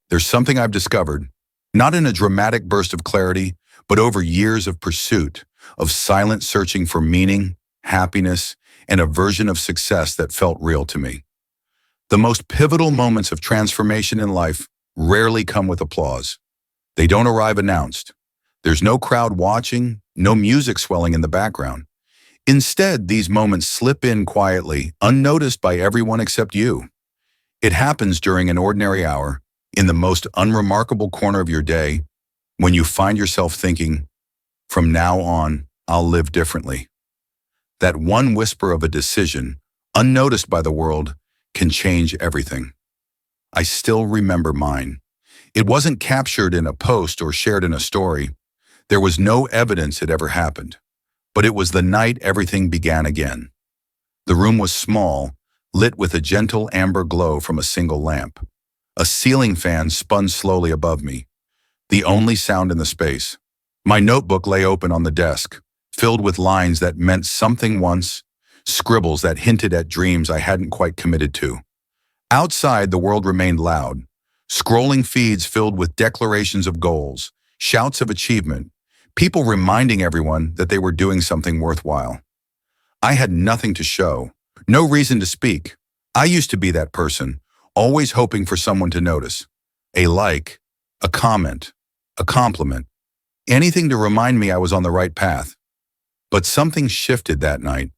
There's something I've discovered, not in a dramatic burst of clarity, but over years of pursuit, of silent searching for meaning, happiness, and a version of success that felt real to me. The most pivotal moments of transformation in life rarely come with applause. They don't arrive announced. There's no crowd watching, no music swelling in the background. Instead, these moments slip in quietly, unnoticed by everyone except you. It happens during an ordinary hour, in the most unremarkable corner of your day, when you find yourself thinking, from now on, I'll live differently. That one whisper of a decision, unnoticed by the world, can change everything. I still remember mine. It wasn't captured in a post or shared in a story. There was no evidence it ever happened. But it was the night everything began again. The room was small, lit with a gentle amber glow from a single lamp. A ceiling fan spun slowly above me, the only sound in the space. My notebook lay open on the desk, filled with lines that meant something once, scribbles that hinted at dreams I hadn't quite committed to. Outside, the world remained loud, scrolling feeds filled with declarations of goals, shouts of achievement, people reminding everyone that they were doing something worthwhile. I had nothing to show, no reason to speak. I used to be that person, always hoping for someone to notice. A like, a comment, a compliment, anything to remind me I was on the right path. But something shifted that night.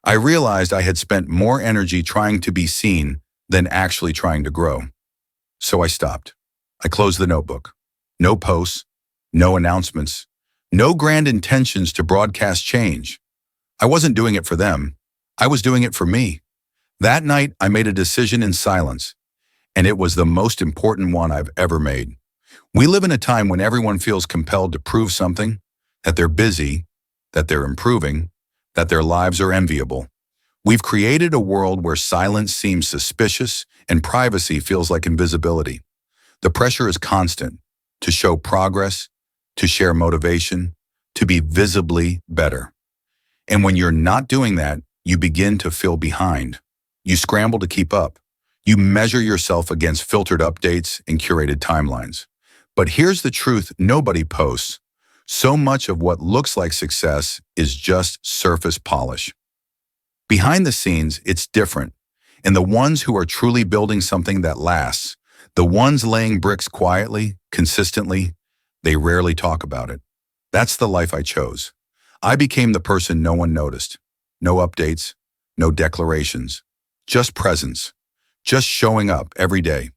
I realized I had spent more energy trying to be seen than actually trying to grow. So I stopped. I closed the notebook. No posts, no announcements, no grand intentions to broadcast change. I wasn't doing it for them. I was doing it for me. That night, I made a decision in silence, and it was the most important one I've ever made. We live in a time when everyone feels compelled to prove something, that they're busy, that they're improving, that their lives are enviable. We've created a world where silence seems suspicious and privacy feels like invisibility. The pressure is constant to show progress, to share motivation, to be visibly better. And when you're not doing that, you begin to feel behind. You scramble to keep up. You measure yourself against filtered updates and curated timelines. But here's the truth nobody posts. So much of what looks like success is just surface polish. Behind the scenes, it's different. And the ones who are truly building something that lasts, the ones laying bricks quietly, consistently, they rarely talk about it. That's the life I chose. I became the person no one noticed. No updates, no declarations, just presence, just showing up every day.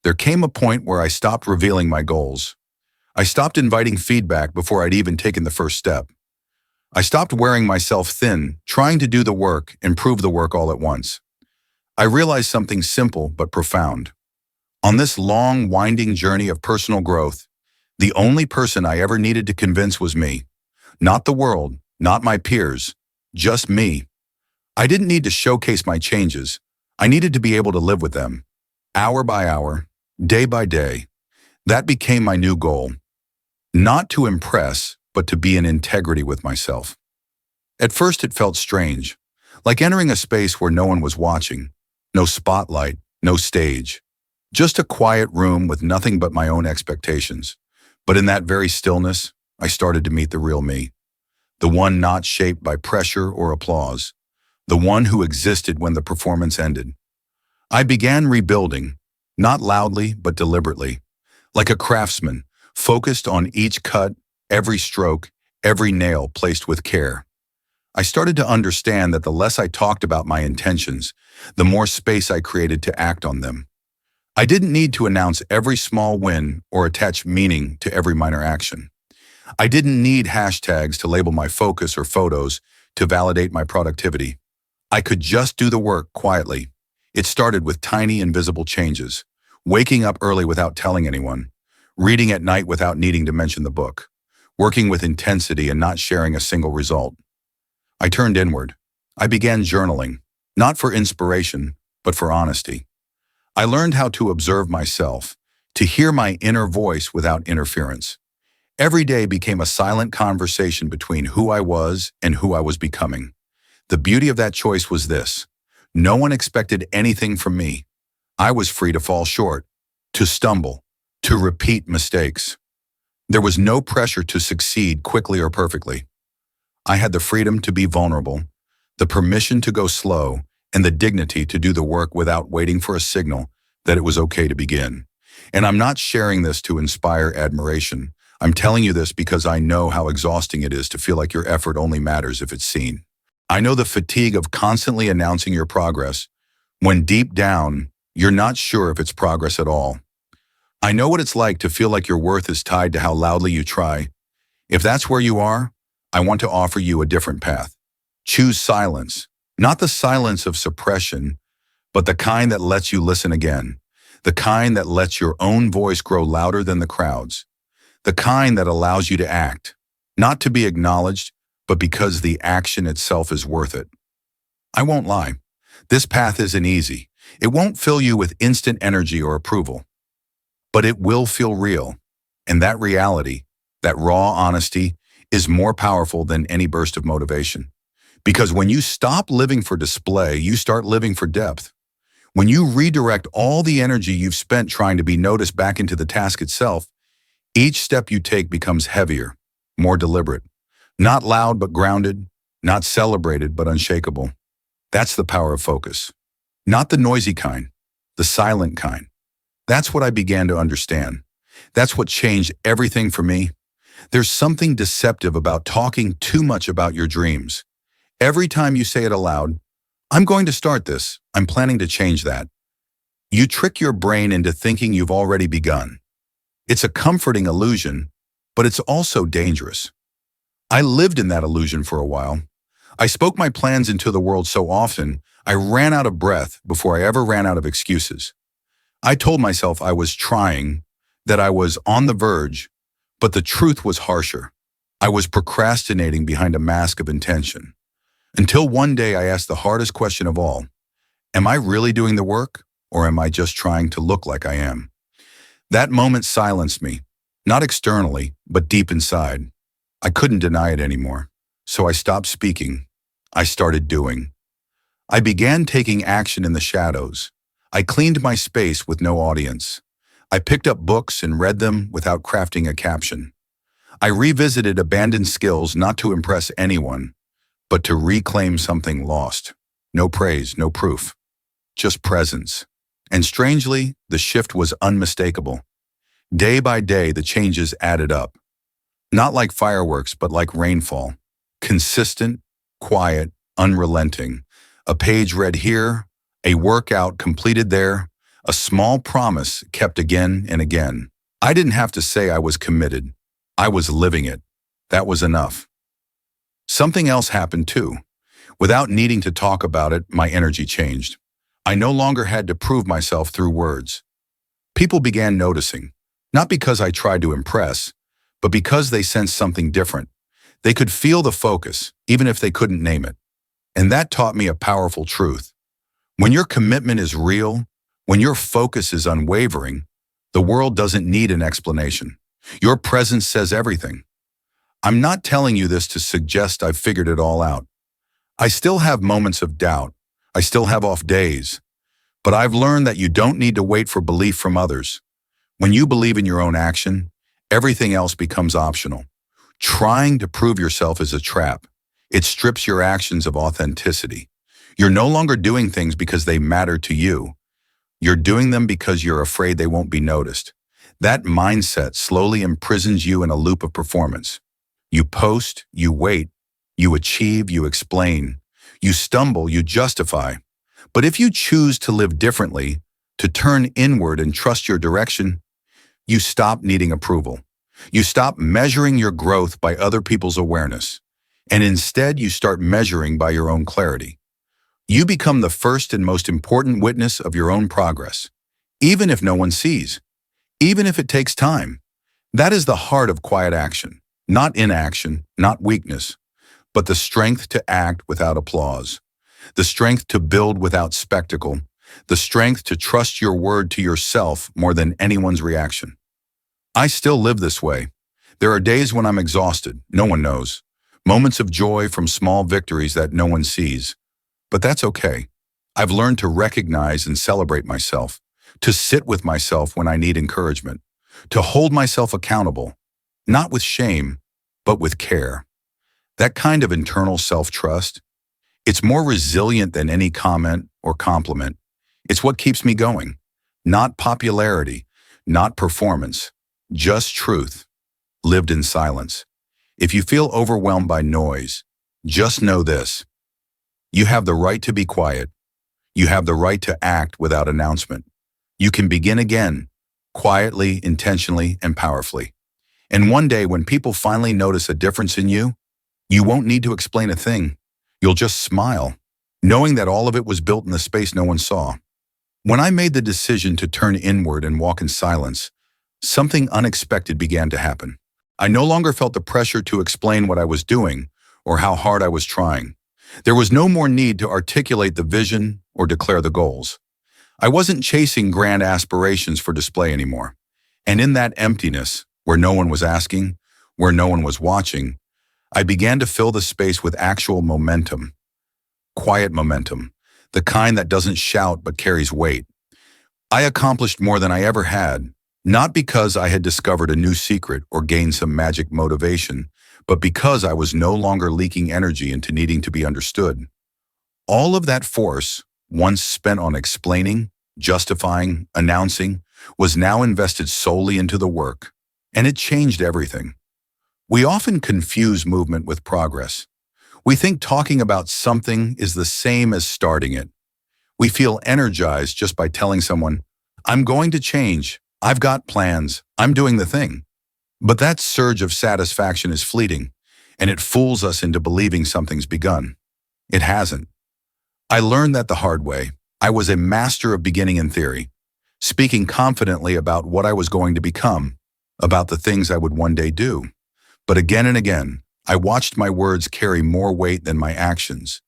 There came a point where I stopped revealing my goals. I stopped inviting feedback before I'd even taken the first step. I stopped wearing myself thin, trying to do the work and prove the work all at once. I realized something simple but profound. On this long, winding journey of personal growth, the only person I ever needed to convince was me. Not the world, not my peers, just me. I didn't need to showcase my changes. I needed to be able to live with them. Hour by hour, day by day. That became my new goal. Not to impress, but to be in integrity with myself. At first it felt strange, like entering a space where no one was watching. No spotlight, no stage. Just a quiet room with nothing but my own expectations. But in that very stillness, I started to meet the real me. The one not shaped by pressure or applause. The one who existed when the performance ended. I began rebuilding, not loudly but deliberately, like a craftsman, focused on each cut, every stroke, every nail placed with care. I started to understand that the less I talked about my intentions, the more space I created to act on them. I didn't need to announce every small win or attach meaning to every minor action. I didn't need hashtags to label my focus or photos to validate my productivity. I could just do the work quietly. It started with tiny invisible changes, waking up early without telling anyone, reading at night without needing to mention the book, working with intensity and not sharing a single result. I turned inward. I began journaling, not for inspiration, but for honesty. I learned how to observe myself, to hear my inner voice without interference. Every day became a silent conversation between who I was and who I was becoming. The beauty of that choice was this: no one expected anything from me. I was free to fall short, to stumble, to repeat mistakes. There was no pressure to succeed quickly or perfectly. I had the freedom to be vulnerable, the permission to go slow, and the dignity to do the work without waiting for a signal that it was okay to begin. And I'm not sharing this to inspire admiration. I'm telling you this because I know how exhausting it is to feel like your effort only matters if it's seen. I know the fatigue of constantly announcing your progress when deep down, you're not sure if it's progress at all. I know what it's like to feel like your worth is tied to how loudly you try. If that's where you are, I want to offer you a different path. Choose silence, not the silence of suppression, but the kind that lets you listen again, the kind that lets your own voice grow louder than the crowd's, the kind that allows you to act, not to be acknowledged, but because the action itself is worth it. I won't lie. This path isn't easy. It won't fill you with instant energy or approval, but it will feel real. And that reality, that raw honesty, is more powerful than any burst of motivation. Because when you stop living for display, you start living for depth. When you redirect all the energy you've spent trying to be noticed back into the task itself, each step you take becomes heavier, more deliberate. Not loud but grounded, not celebrated but unshakable. That's the power of focus. Not the noisy kind, the silent kind. That's what I began to understand. That's what changed everything for me. There's something deceptive about talking too much about your dreams. Every time you say it aloud, I'm going to start this, I'm planning to change that. You trick your brain into thinking you've already begun. It's a comforting illusion, but it's also dangerous. I lived in that illusion for a while. I spoke my plans into the world so often, I ran out of breath before I ever ran out of excuses. I told myself I was trying, that I was on the verge, but the truth was harsher. I was procrastinating behind a mask of intention. Until one day I asked the hardest question of all, am I really doing the work, or am I just trying to look like I am? That moment silenced me, not externally, but deep inside. I couldn't deny it anymore, so I stopped speaking. I started doing. I began taking action in the shadows. I cleaned my space with no audience. I picked up books and read them without crafting a caption. I revisited abandoned skills not to impress anyone, but to reclaim something lost. No praise, no proof, just presence. And strangely, the shift was unmistakable. Day by day, the changes added up. Not like fireworks, but like rainfall. Consistent, quiet, unrelenting. A page read here, a workout completed there, a small promise kept again and again. I didn't have to say I was committed. I was living it. That was enough. Something else happened too. Without needing to talk about it, my energy changed. I no longer had to prove myself through words. People began noticing, not because I tried to impress, but because they sensed something different. They could feel the focus, even if they couldn't name it. And that taught me a powerful truth. When your commitment is real, when your focus is unwavering, the world doesn't need an explanation. Your presence says everything. I'm not telling you this to suggest I've figured it all out. I still have moments of doubt. I still have off days. But I've learned that you don't need to wait for belief from others. When you believe in your own action, everything else becomes optional. Trying to prove yourself is a trap. It strips your actions of authenticity. You're no longer doing things because they matter to you. You're doing them because you're afraid they won't be noticed. That mindset slowly imprisons you in a loop of performance. You post, you wait, you achieve, you explain. You stumble, you justify. But if you choose to live differently, to turn inward and trust your direction, you stop needing approval. You stop measuring your growth by other people's awareness, and instead you start measuring by your own clarity. You become the first and most important witness of your own progress, even if no one sees, even if it takes time. That is the heart of quiet action, not inaction, not weakness, but the strength to act without applause, the strength to build without spectacle, the strength to trust your word to yourself more than anyone's reaction. I still live this way. There are days when I'm exhausted, no one knows. Moments of joy from small victories that no one sees. But that's okay. I've learned to recognize and celebrate myself, to sit with myself when I need encouragement, to hold myself accountable, not with shame, but with care. That kind of internal self-trust, it's more resilient than any comment or compliment. It's what keeps me going. Not popularity, not performance, just truth, lived in silence. If you feel overwhelmed by noise, just know this. You have the right to be quiet. You have the right to act without announcement. You can begin again, quietly, intentionally, and powerfully. And one day when people finally notice a difference in you, you won't need to explain a thing. You'll just smile, knowing that all of it was built in the space no one saw. When I made the decision to turn inward and walk in silence, something unexpected began to happen. I no longer felt the pressure to explain what I was doing or how hard I was trying. There was no more need to articulate the vision or declare the goals. I wasn't chasing grand aspirations for display anymore. And in that emptiness, where no one was asking, where no one was watching, I began to fill the space with actual momentum. Quiet momentum, the kind that doesn't shout but carries weight. I accomplished more than I ever had, not because I had discovered a new secret or gained some magic motivation, but because I was no longer leaking energy into needing to be understood. All of that force, once spent on explaining, justifying, announcing, was now invested solely into the work, and it changed everything. We often confuse movement with progress. We think talking about something is the same as starting it. We feel energized just by telling someone, "I'm going to change, I've got plans, I'm doing the thing." But that surge of satisfaction is fleeting, and it fools us into believing something's begun. It hasn't. I learned that the hard way. I was a master of beginning in theory, speaking confidently about what I was going to become, about the things I would one day do. But again and again, I watched my words carry more weight than my actions,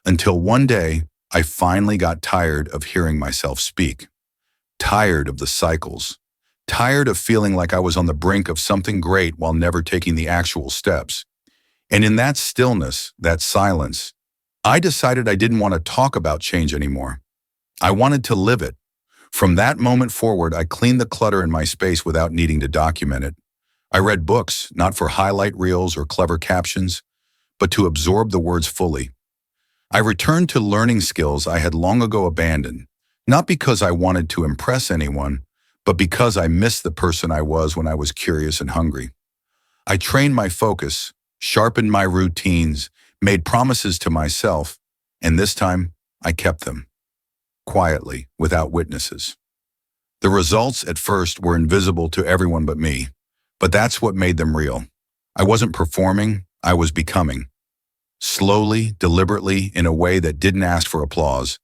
until one day I finally got tired of hearing myself speak, tired of the cycles, tired of feeling like I was on the brink of something great while never taking the actual steps. And in that stillness, that silence, I decided I didn't want to talk about change anymore. I wanted to live it. From that moment forward, I cleaned the clutter in my space without needing to document it. I read books, not for highlight reels or clever captions, but to absorb the words fully. I returned to learning skills I had long ago abandoned, not because I wanted to impress anyone, but because I missed the person I was when I was curious and hungry. I trained my focus, sharpened my routines, made promises to myself, and this time I kept them, quietly, without witnesses. The results at first were invisible to everyone but me, but that's what made them real. I wasn't performing, I was becoming. Slowly, deliberately, in a way that didn't ask for applause,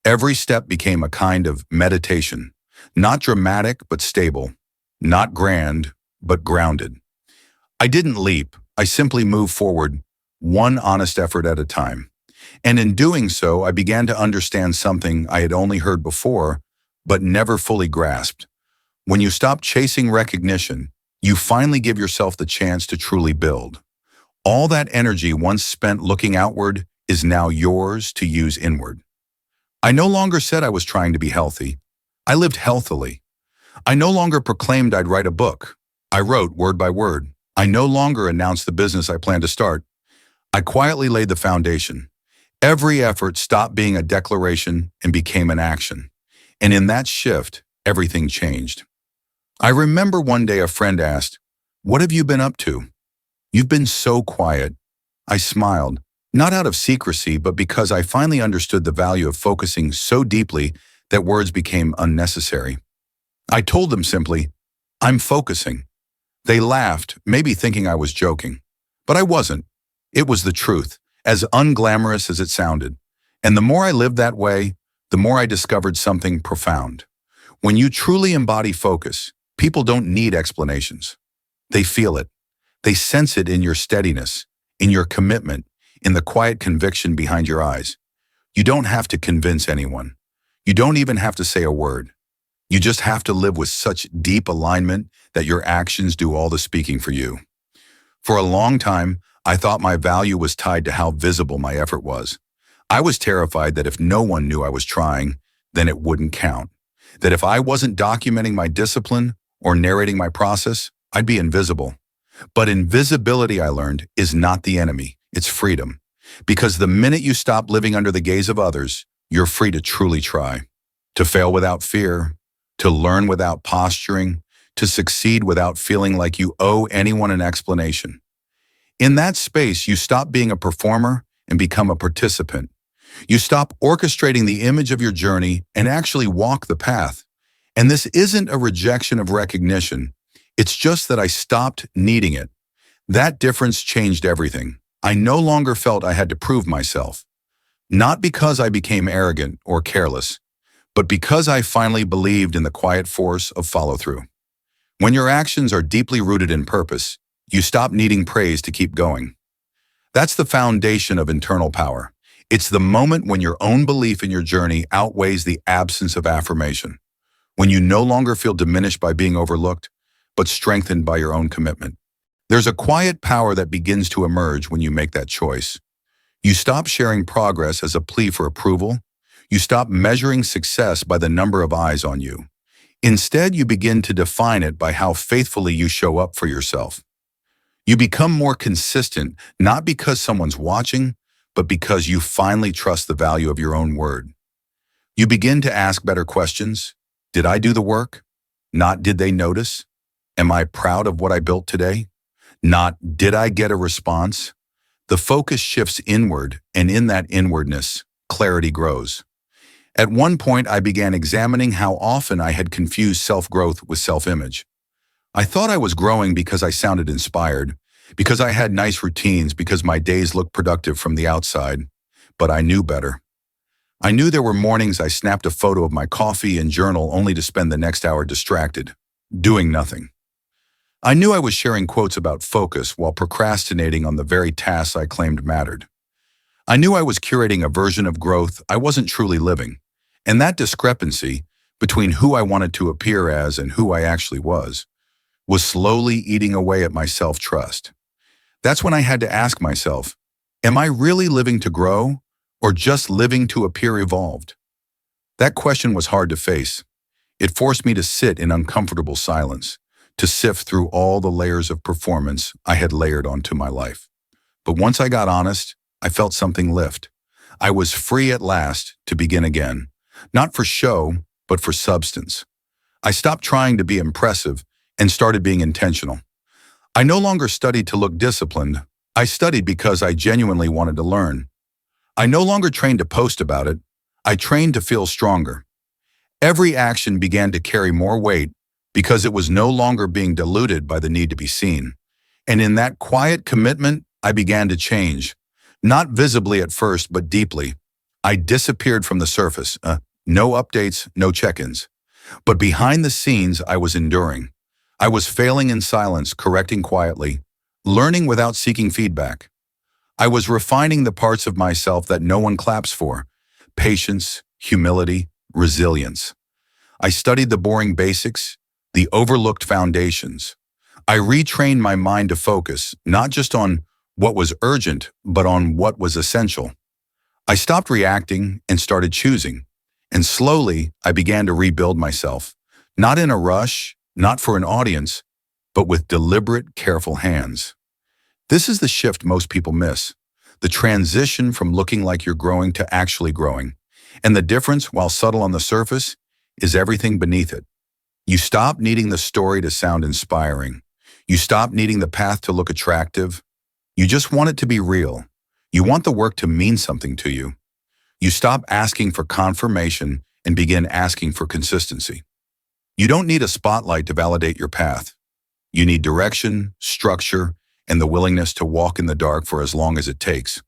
every step became a kind of meditation, not dramatic but stable, not grand but grounded. I didn't leap, I simply moved forward, one honest effort at a time. And in doing so, I began to understand something I had only heard before, but never fully grasped. When you stop chasing recognition, you finally give yourself the chance to truly build. All that energy once spent looking outward is now yours to use inward. I no longer said I was trying to be healthy. I lived healthily. I no longer proclaimed I'd write a book. I wrote word by word. I no longer announced the business I planned to start. I quietly laid the foundation. Every effort stopped being a declaration and became an action. And in that shift, everything changed. I remember one day a friend asked, "What have you been up to? You've been so quiet." I smiled, not out of secrecy, but because I finally understood the value of focusing so deeply that words became unnecessary. I told them simply, "I'm focusing." They laughed, maybe thinking I was joking. But I wasn't. It was the truth, as unglamorous as it sounded. And the more I lived that way, the more I discovered something profound. When you truly embody focus, people don't need explanations. They feel it. They sense it in your steadiness, in your commitment, in the quiet conviction behind your eyes. You don't have to convince anyone. You don't even have to say a word. You just have to live with such deep alignment that your actions do all the speaking for you. For a long time, I thought my value was tied to how visible my effort was. I was terrified that if no one knew I was trying, then it wouldn't count. that if I wasn't documenting my discipline or narrating my process, I'd be invisible. But invisibility, I learned, is not the enemy. It's freedom. Because the minute you stop living under the gaze of others, you're free to truly try, to fail without fear, to learn without posturing, to succeed without feeling like you owe anyone an explanation. In that space, you stop being a performer and become a participant. You stop orchestrating the image of your journey and actually walk the path. And this isn't a rejection of recognition. It's just that I stopped needing it. That difference changed everything. I no longer felt I had to prove myself. Not because I became arrogant or careless, but because I finally believed in the quiet force of follow-through. When your actions are deeply rooted in purpose, you stop needing praise to keep going. That's the foundation of internal power. It's the moment when your own belief in your journey outweighs the absence of affirmation. When you no longer feel diminished by being overlooked, but strengthened by your own commitment. There's a quiet power that begins to emerge when you make that choice. You stop sharing progress as a plea for approval. You stop measuring success by the number of eyes on you. Instead, you begin to define it by how faithfully you show up for yourself. You become more consistent, not because someone's watching, but because you finally trust the value of your own word. You begin to ask better questions. Did I do the work? Not did they notice? Am I proud of what I built today? Not did I get a response? The focus shifts inward, and in that inwardness, clarity grows. At one point, I began examining how often I had confused self-growth with self-image. I thought I was growing because I sounded inspired, because I had nice routines, because my days looked productive from the outside, but I knew better. I knew there were mornings I snapped a photo of my coffee and journal only to spend the next hour distracted, doing nothing. I knew I was sharing quotes about focus while procrastinating on the very tasks I claimed mattered. I knew I was curating a version of growth I wasn't truly living, and that discrepancy between who I wanted to appear as and who I actually was slowly eating away at my self-trust. That's when I had to ask myself, am I really living to grow or just living to appear evolved? That question was hard to face. It forced me to sit in uncomfortable silence, to sift through all the layers of performance I had layered onto my life. But once I got honest, I felt something lift. I was free at last to begin again, not for show, but for substance. I stopped trying to be impressive and started being intentional. I no longer studied to look disciplined. I studied because I genuinely wanted to learn. I no longer trained to post about it. I trained to feel stronger. Every action began to carry more weight because it was no longer being diluted by the need to be seen. And in that quiet commitment, I began to change. Not visibly at first, but deeply. I disappeared from the surface. No updates, no check-ins. But behind the scenes, I was enduring. I was failing in silence, correcting quietly, learning without seeking feedback. I was refining the parts of myself that no one claps for: patience, humility, resilience. I studied the boring basics, the overlooked foundations. I retrained my mind to focus, not just on what was urgent, but on what was essential. I stopped reacting and started choosing. And slowly, I began to rebuild myself, not in a rush, not for an audience, but with deliberate, careful hands. This is the shift most people miss, the transition from looking like you're growing to actually growing. And the difference, while subtle on the surface, is everything beneath it. You stop needing the story to sound inspiring. You stop needing the path to look attractive. You just want it to be real. You want the work to mean something to you. You stop asking for confirmation and begin asking for consistency. You don't need a spotlight to validate your path. You need direction, structure, and the willingness to walk in the dark for as long as it takes.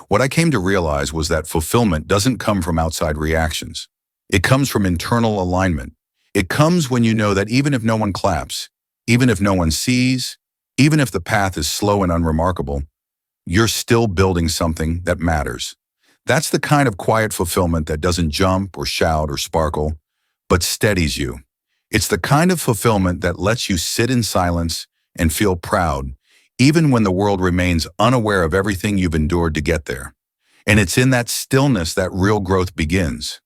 What I came to realize was that fulfillment doesn't come from outside reactions. It comes from internal alignment. It comes when you know that even if no one claps, even if no one sees, even if the path is slow and unremarkable, you're still building something that matters. That's the kind of quiet fulfillment that doesn't jump or shout or sparkle, but steadies you. It's the kind of fulfillment that lets you sit in silence and feel proud, even when the world remains unaware of everything you've endured to get there. And it's in that stillness that real growth begins.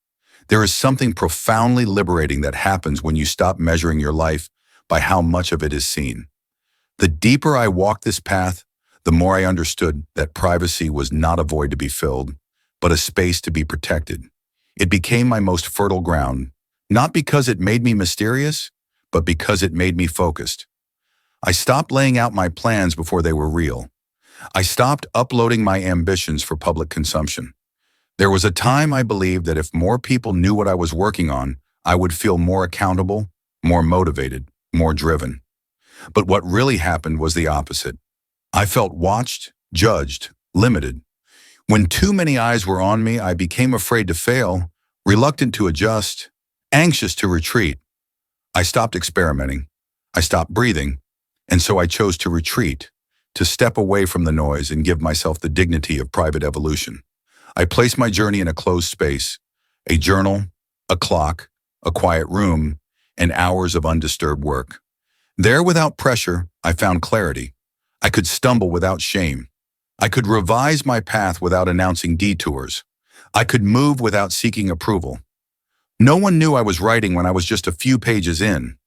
There is something profoundly liberating that happens when you stop measuring your life by how much of it is seen. The deeper I walked this path, the more I understood that privacy was not a void to be filled, but a space to be protected. It became my most fertile ground, not because it made me mysterious, but because it made me focused. I stopped laying out my plans before they were real. I stopped uploading my ambitions for public consumption. There was a time I believed that if more people knew what I was working on, I would feel more accountable, more motivated, more driven. But what really happened was the opposite. I felt watched, judged, limited. When too many eyes were on me, I became afraid to fail, reluctant to adjust, anxious to retreat. I stopped experimenting. I stopped breathing. And so I chose to retreat, to step away from the noise and give myself the dignity of private evolution. I placed my journey in a closed space, a journal, a clock, a quiet room, and hours of undisturbed work. There, without pressure, I found clarity. I could stumble without shame. I could revise my path without announcing detours. I could move without seeking approval. No one knew I was writing when I was just a few pages in.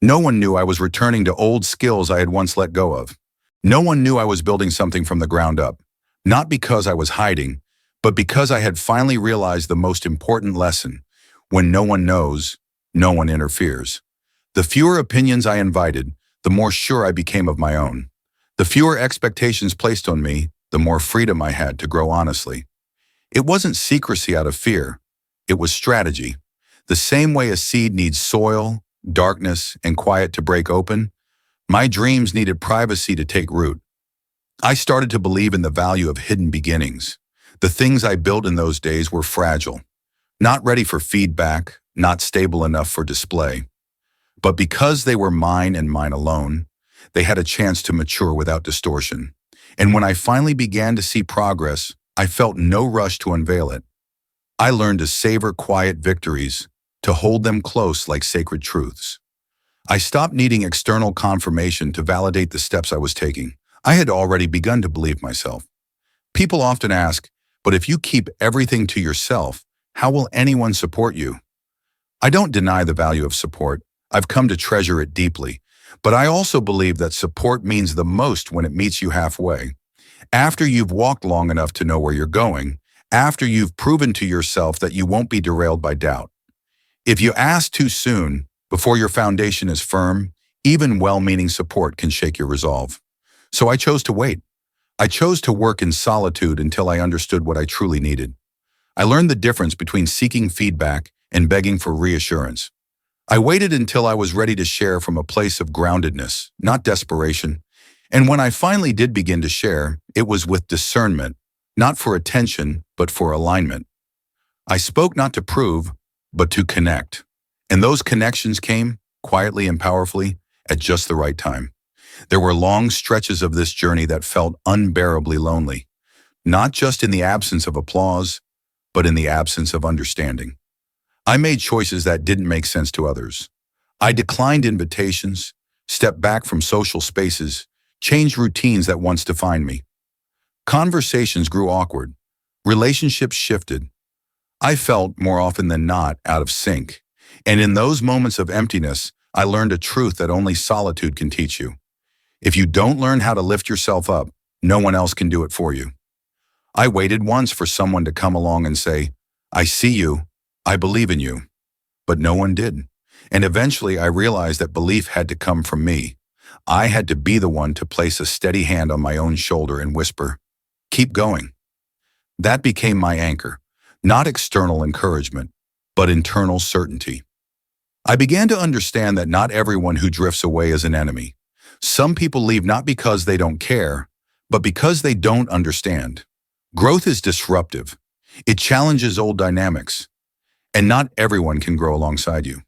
No one knew I was returning to old skills I had once let go of. No one knew I was building something from the ground up, not because I was hiding, but because I had finally realized the most important lesson: when no one knows, no one interferes. The fewer opinions I invited, the more sure I became of my own. The fewer expectations placed on me, the more freedom I had to grow honestly. It wasn't secrecy out of fear. It was strategy. The same way a seed needs soil, darkness, and quiet to break open, my dreams needed privacy to take root. I started to believe in the value of hidden beginnings. The things I built in those days were fragile, not ready for feedback, not stable enough for display. But because they were mine and mine alone, they had a chance to mature without distortion. And when I finally began to see progress, I felt no rush to unveil it. I learned to savor quiet victories, to hold them close like sacred truths. I stopped needing external confirmation to validate the steps I was taking. I had already begun to believe myself. People often ask, but if you keep everything to yourself, how will anyone support you? I don't deny the value of support. I've come to treasure it deeply. But I also believe that support means the most when it meets you halfway. After you've walked long enough to know where you're going, after you've proven to yourself that you won't be derailed by doubt. If you ask too soon, before your foundation is firm, even well-meaning support can shake your resolve. So I chose to wait. I chose to work in solitude until I understood what I truly needed. I learned the difference between seeking feedback and begging for reassurance. I waited until I was ready to share from a place of groundedness, not desperation. And when I finally did begin to share, it was with discernment, not for attention, but for alignment. I spoke not to prove, but to connect. And those connections came, quietly and powerfully, at just the right time. There were long stretches of this journey that felt unbearably lonely, not just in the absence of applause, but in the absence of understanding. I made choices that didn't make sense to others. I declined invitations, stepped back from social spaces, changed routines that once defined me. Conversations grew awkward. Relationships shifted. I felt, more often than not, out of sync. And in those moments of emptiness, I learned a truth that only solitude can teach you. If you don't learn how to lift yourself up, no one else can do it for you. I waited once for someone to come along and say, "I see you, I believe in you." But no one did. And eventually I realized that belief had to come from me. I had to be the one to place a steady hand on my own shoulder and whisper, "Keep going." That became my anchor, not external encouragement, but internal certainty. I began to understand that not everyone who drifts away is an enemy. Some people leave not because they don't care, but because they don't understand. Growth is disruptive. It challenges old dynamics. And not everyone can grow alongside you.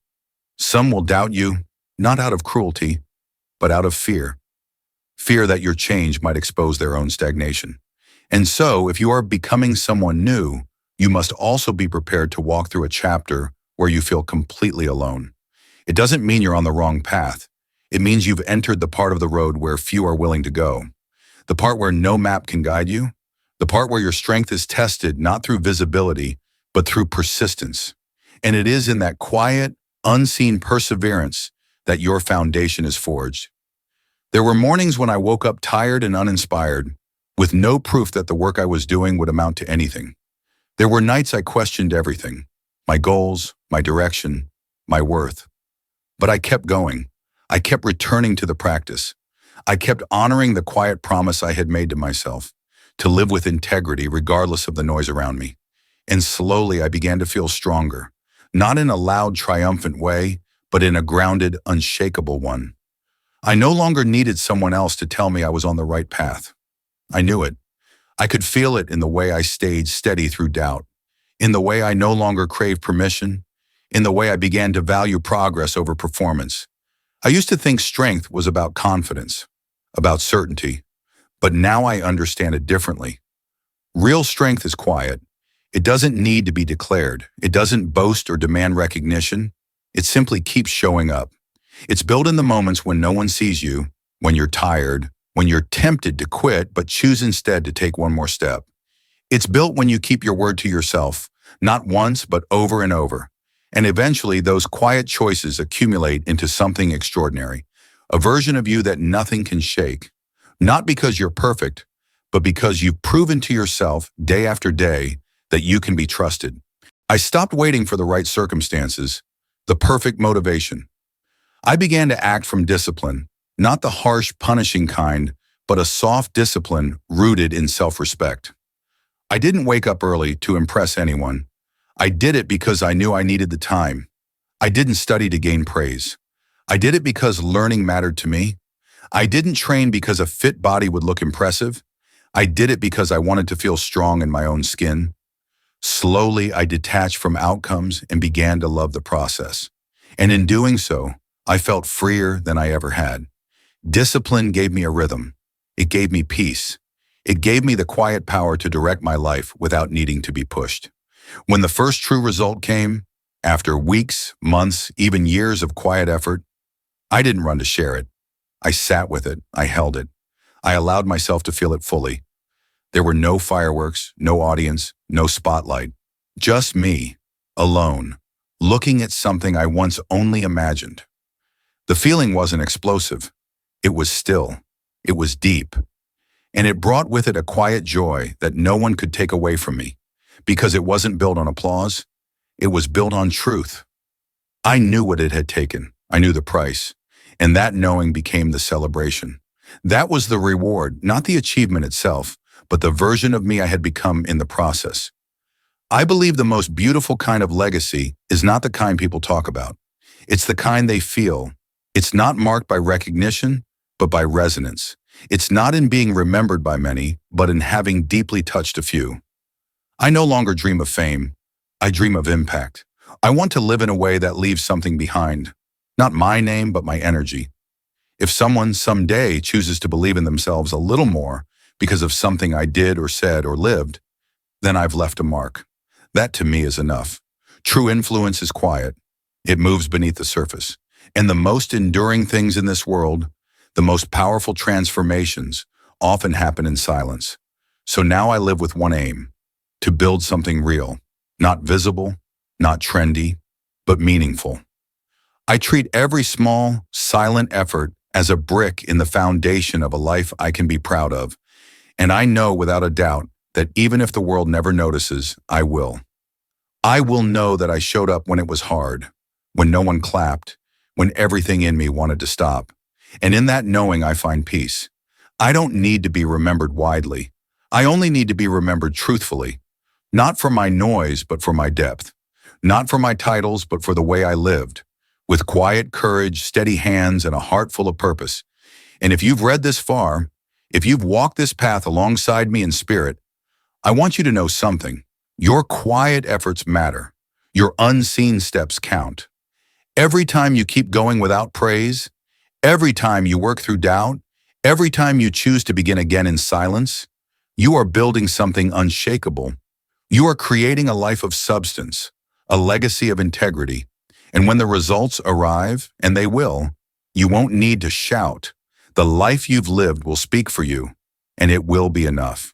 Some will doubt you, not out of cruelty, but out of fear. Fear that your change might expose their own stagnation. And so, if you are becoming someone new, you must also be prepared to walk through a chapter where you feel completely alone. It doesn't mean you're on the wrong path. It means you've entered the part of the road where few are willing to go. The part where no map can guide you. The part where your strength is tested not through visibility, but through persistence. And it is in that quiet, unseen perseverance that your foundation is forged. There were mornings when I woke up tired and uninspired, with no proof that the work I was doing would amount to anything. There were nights I questioned everything, my goals, my direction, my worth. But I kept going. I kept returning to the practice. I kept honoring the quiet promise I had made to myself, to live with integrity regardless of the noise around me. And slowly I began to feel stronger, not in a loud, triumphant way, but in a grounded, unshakable one. I no longer needed someone else to tell me I was on the right path. I knew it. I could feel it in the way I stayed steady through doubt, in the way I no longer craved permission, in the way I began to value progress over performance. I used to think strength was about confidence, about certainty, but now I understand it differently. Real strength is quiet. It doesn't need to be declared. It doesn't boast or demand recognition. It simply keeps showing up. It's built in the moments when no one sees you, when you're tired, when you're tempted to quit but choose instead to take one more step. It's built when you keep your word to yourself, not once but over and over. And eventually those quiet choices accumulate into something extraordinary, a version of you that nothing can shake. Not because you're perfect, but because you've proven to yourself day after day that you can be trusted. I stopped waiting for the right circumstances, the perfect motivation. I began to act from discipline, not the harsh, punishing kind, but a soft discipline rooted in self-respect. I didn't wake up early to impress anyone. I did it because I knew I needed the time. I didn't study to gain praise. I did it because learning mattered to me. I didn't train because a fit body would look impressive. I did it because I wanted to feel strong in my own skin. Slowly, I detached from outcomes and began to love the process. And in doing so, I felt freer than I ever had. Discipline gave me a rhythm. It gave me peace. It gave me the quiet power to direct my life without needing to be pushed. When the first true result came, after weeks, months, even years of quiet effort, I didn't run to share it. I sat with it. I held it. I allowed myself to feel it fully. There were no fireworks, no audience, no spotlight. Just me, alone, looking at something I once only imagined. The feeling wasn't explosive. It was still. It was deep. And it brought with it a quiet joy that no one could take away from me, because it wasn't built on applause. It was built on truth. I knew what it had taken. I knew the price. And that knowing became the celebration. That was the reward, not the achievement itself, but the version of me I had become in the process. I believe the most beautiful kind of legacy is not the kind people talk about. It's the kind they feel. It's not marked by recognition, but by resonance. It's not in being remembered by many, but in having deeply touched a few. I no longer dream of fame. I dream of impact. I want to live in a way that leaves something behind. Not my name, but my energy. If someone someday chooses to believe in themselves a little more because of something I did or said or lived, then I've left a mark. That to me is enough. True influence is quiet. It moves beneath the surface. And the most enduring things in this world, the most powerful transformations, often happen in silence. So now I live with one aim: to build something real, not visible, not trendy, but meaningful. I treat every small, silent effort as a brick in the foundation of a life I can be proud of. And I know without a doubt that even if the world never notices, I will. I will know that I showed up when it was hard, when no one clapped, when everything in me wanted to stop. And in that knowing, I find peace. I don't need to be remembered widely. I only need to be remembered truthfully. Not for my noise, but for my depth. Not for my titles, but for the way I lived. With quiet courage, steady hands, and a heart full of purpose. And if you've read this far, if you've walked this path alongside me in spirit, I want you to know something. Your quiet efforts matter. Your unseen steps count. Every time you keep going without praise, every time you work through doubt, every time you choose to begin again in silence, you are building something unshakable. You are creating a life of substance, a legacy of integrity. And when the results arrive, and they will, you won't need to shout. The life you've lived will speak for you, and it will be enough.